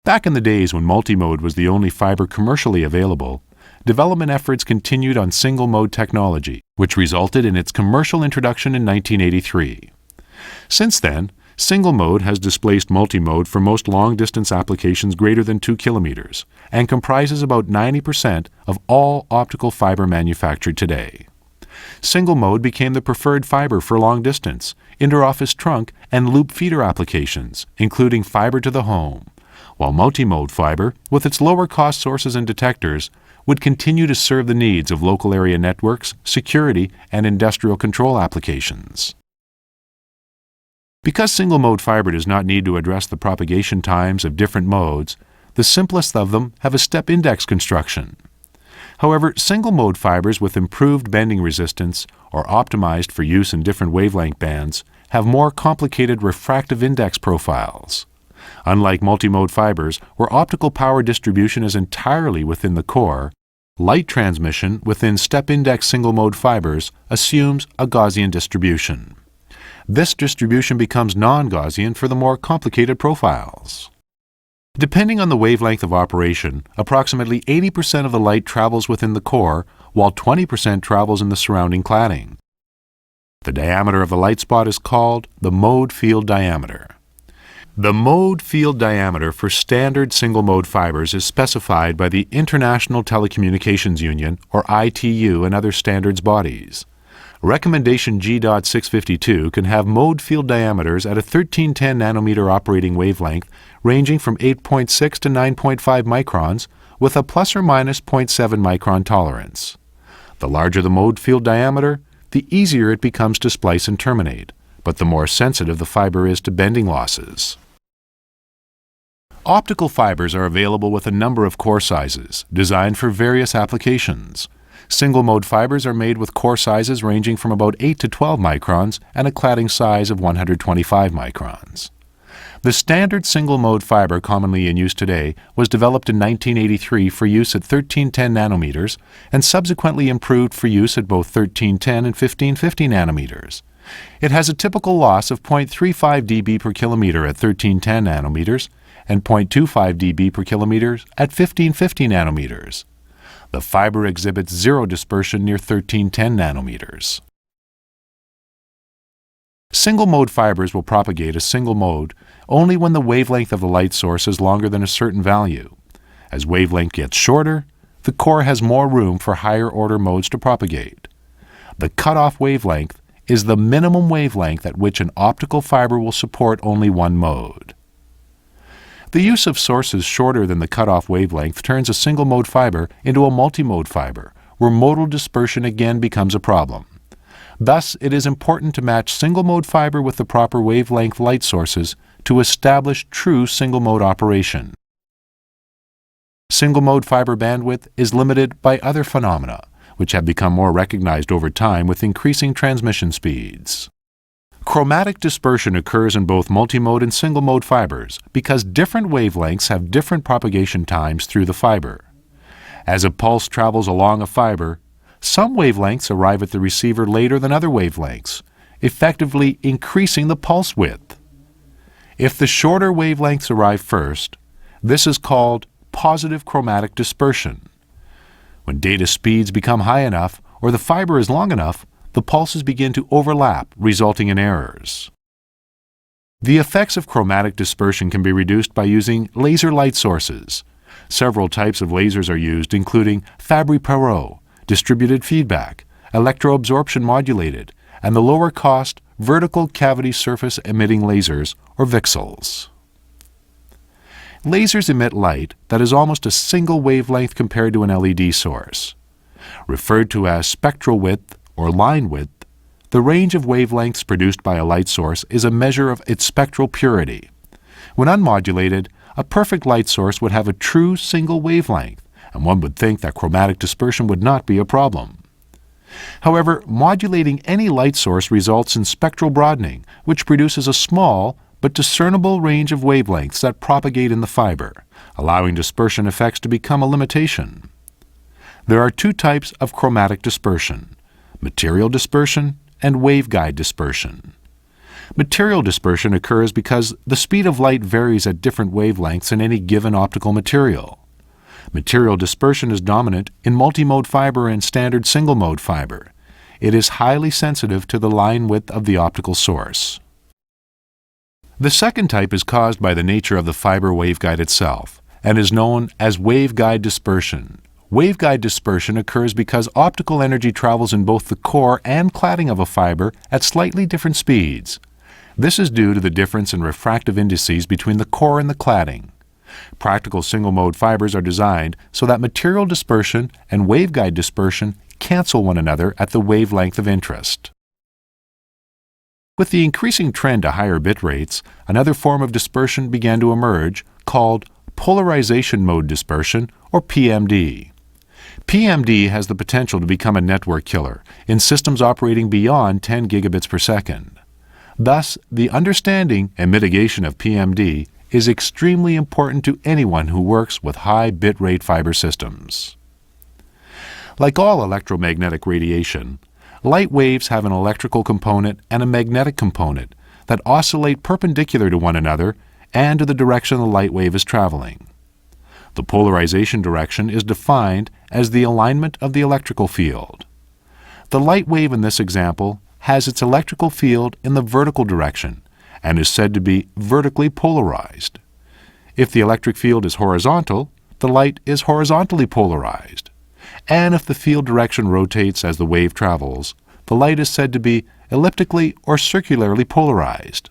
Back in the days when multimode was the only fiber commercially available, development efforts continued on single-mode technology, which resulted in its commercial introduction in 1983. Since then, single-mode has displaced multimode for most long-distance applications greater than 2 kilometers and comprises about 90% of all optical fiber manufactured today. Single-mode became the preferred fiber for long-distance, interoffice trunk, and loop feeder applications, including fiber to the home, while multimode fiber, with its lower cost sources and detectors, would continue to serve the needs of local area networks, security, and industrial control applications. Because single-mode fiber does not need to address the propagation times of different modes, the simplest of them have a step index construction. However, single-mode fibers with improved bending resistance or optimized for use in different wavelength bands have more complicated refractive index profiles. Unlike multimode fibers, where optical power distribution is entirely within the core, light transmission within step-index single-mode fibers assumes a Gaussian distribution. This distribution becomes non-Gaussian for the more complicated profiles. Depending on the wavelength of operation, approximately 80% of the light travels within the core, while 20% travels in the surrounding cladding. The diameter of the light spot is called the mode field diameter. The mode field diameter for standard single-mode fibers is specified by the International Telecommunications Union, or ITU, and other standards bodies. Recommendation G.652 can have mode field diameters at a 1310 nanometer operating wavelength ranging from 8.6 to 9.5 microns with a plus or minus 0.7 micron tolerance. The larger the mode field diameter, the easier it becomes to splice and terminate, but the more sensitive the fiber is to bending losses. Optical fibers are available with a number of core sizes, designed for various applications. Single-mode fibers are made with core sizes ranging from about 8 to 12 microns and a cladding size of 125 microns. The standard single-mode fiber commonly in use today was developed in 1983 for use at 1310 nanometers and subsequently improved for use at both 1310 and 1550 nanometers. It has a typical loss of 0.35 dB per kilometer at 1310 nanometers and 0.25 dB per kilometer at 1550 nanometers. The fiber exhibits zero dispersion near 1310 nanometers. Single-mode fibers will propagate a single mode only when the wavelength of the light source is longer than a certain value. As wavelength gets shorter, the core has more room for higher-order modes to propagate. The cutoff wavelength is the minimum wavelength at which an optical fiber will support only one mode. The use of sources shorter than the cutoff wavelength turns a single-mode fiber into a multimode fiber, where modal dispersion again becomes a problem. Thus, it is important to match single-mode fiber with the proper wavelength light sources to establish true single-mode operation. Single-mode fiber bandwidth is limited by other phenomena, which have become more recognized over time with increasing transmission speeds. Chromatic dispersion occurs in both multimode and single-mode fibers because different wavelengths have different propagation times through the fiber. As a pulse travels along a fiber, some wavelengths arrive at the receiver later than other wavelengths, effectively increasing the pulse width. If the shorter wavelengths arrive first, this is called positive chromatic dispersion. When data speeds become high enough or the fiber is long enough, the pulses begin to overlap, resulting in errors. The effects of chromatic dispersion can be reduced by using laser light sources. Several types of lasers are used, including Fabry-Perot, distributed feedback, electroabsorption modulated, and the lower-cost vertical cavity surface emitting lasers, or VCSELs. Lasers emit light that is almost a single wavelength compared to an LED source. Referred to as spectral width or line width, the range of wavelengths produced by a light source is a measure of its spectral purity. When unmodulated, a perfect light source would have a true single wavelength, and one would think that chromatic dispersion would not be a problem. However, modulating any light source results in spectral broadening, which produces a small but discernible range of wavelengths that propagate in the fiber, allowing dispersion effects to become a limitation. There are two types of chromatic dispersion: material dispersion and waveguide dispersion. Material dispersion occurs because the speed of light varies at different wavelengths in any given optical material. Material dispersion is dominant in multimode fiber and standard single-mode fiber. It is highly sensitive to the line width of the optical source. The second type is caused by the nature of the fiber waveguide itself and is known as waveguide dispersion. Waveguide dispersion occurs because optical energy travels in both the core and cladding of a fiber at slightly different speeds. This is due to the difference in refractive indices between the core and the cladding. Practical single-mode fibers are designed so that material dispersion and waveguide dispersion cancel one another at the wavelength of interest. With the increasing trend to higher bit rates, another form of dispersion began to emerge called polarization mode dispersion, or PMD. PMD has the potential to become a network killer in systems operating beyond 10 gigabits per second. Thus, the understanding and mitigation of PMD is extremely important to anyone who works with high bitrate fiber systems. Like all electromagnetic radiation, light waves have an electrical component and a magnetic component that oscillate perpendicular to one another and to the direction the light wave is traveling. The polarization direction is defined as the alignment of the electrical field. The light wave in this example has its electrical field in the vertical direction and is said to be vertically polarized. If the electric field is horizontal, the light is horizontally polarized. And if the field direction rotates as the wave travels, the light is said to be elliptically or circularly polarized.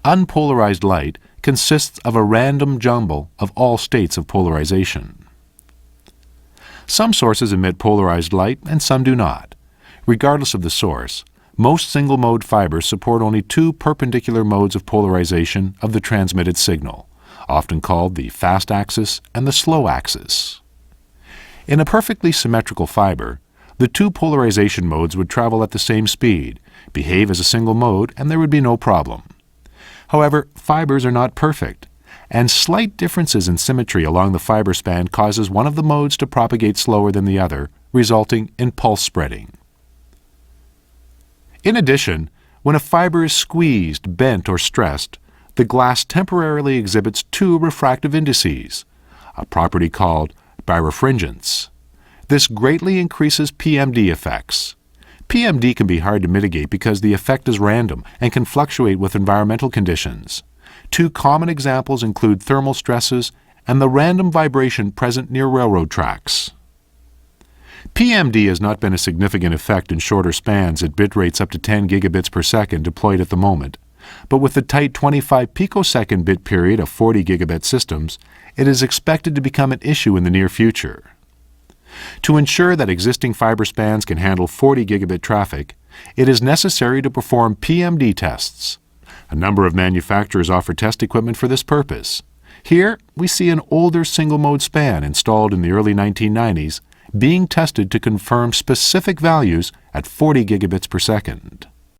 Unpolarized light consists of a random jumble of all states of polarization. Some sources emit polarized light and some do not. Regardless of the source, most single-mode fibers support only two perpendicular modes of polarization of the transmitted signal, often called the fast axis and the slow axis. In a perfectly symmetrical fiber, the two polarization modes would travel at the same speed, behave as a single mode, and there would be no problem. However, fibers are not perfect, and slight differences in symmetry along the fiber span causes one of the modes to propagate slower than the other, resulting in pulse spreading. In addition, when a fiber is squeezed, bent, or stressed, the glass temporarily exhibits two refractive indices, a property called birefringence. This greatly increases PMD effects. PMD can be hard to mitigate because the effect is random and can fluctuate with environmental conditions. Two common examples include thermal stresses and the random vibration present near railroad tracks. PMD has not been a significant effect in shorter spans at bit rates up to 10 gigabits per second deployed at the moment, but with the tight 25 picosecond bit period of 40 gigabit systems, it is expected to become an issue in the near future. To ensure that existing fiber spans can handle 40 gigabit traffic, it is necessary to perform PMD tests. A number of manufacturers offer test equipment for this purpose. Here, we see an older single-mode span installed in the early 1990s being tested to confirm specific values at 40 gigabits per second.